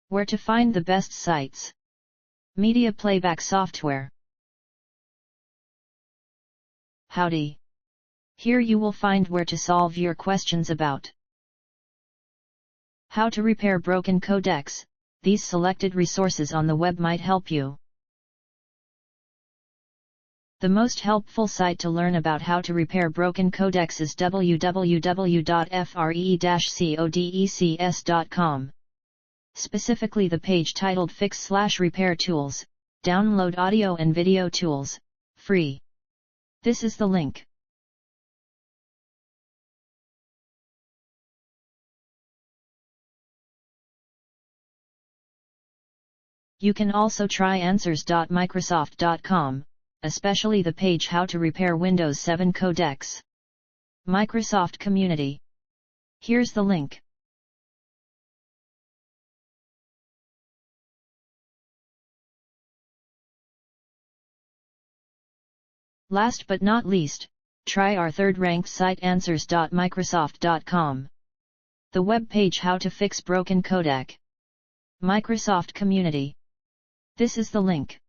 Where to find the best sites. Media playback software. Howdy. Here you will find where to solve your questions about how to repair broken codecs. These selected resources on the web might help you. The most helpful site to learn about how to repair broken codecs is www.fre-codecs.com. Specifically the page titled Fix/Repair Tools, Download Audio and Video Tools, Free. This is the link. You can also try answers.microsoft.com, especially the page How to Repair Windows 7 Codecs. Microsoft Community. Here's the link. Last but not least, try our third-ranked site answers.microsoft.com. The web page How to Fix Broken Codec. Microsoft Community. This is the link.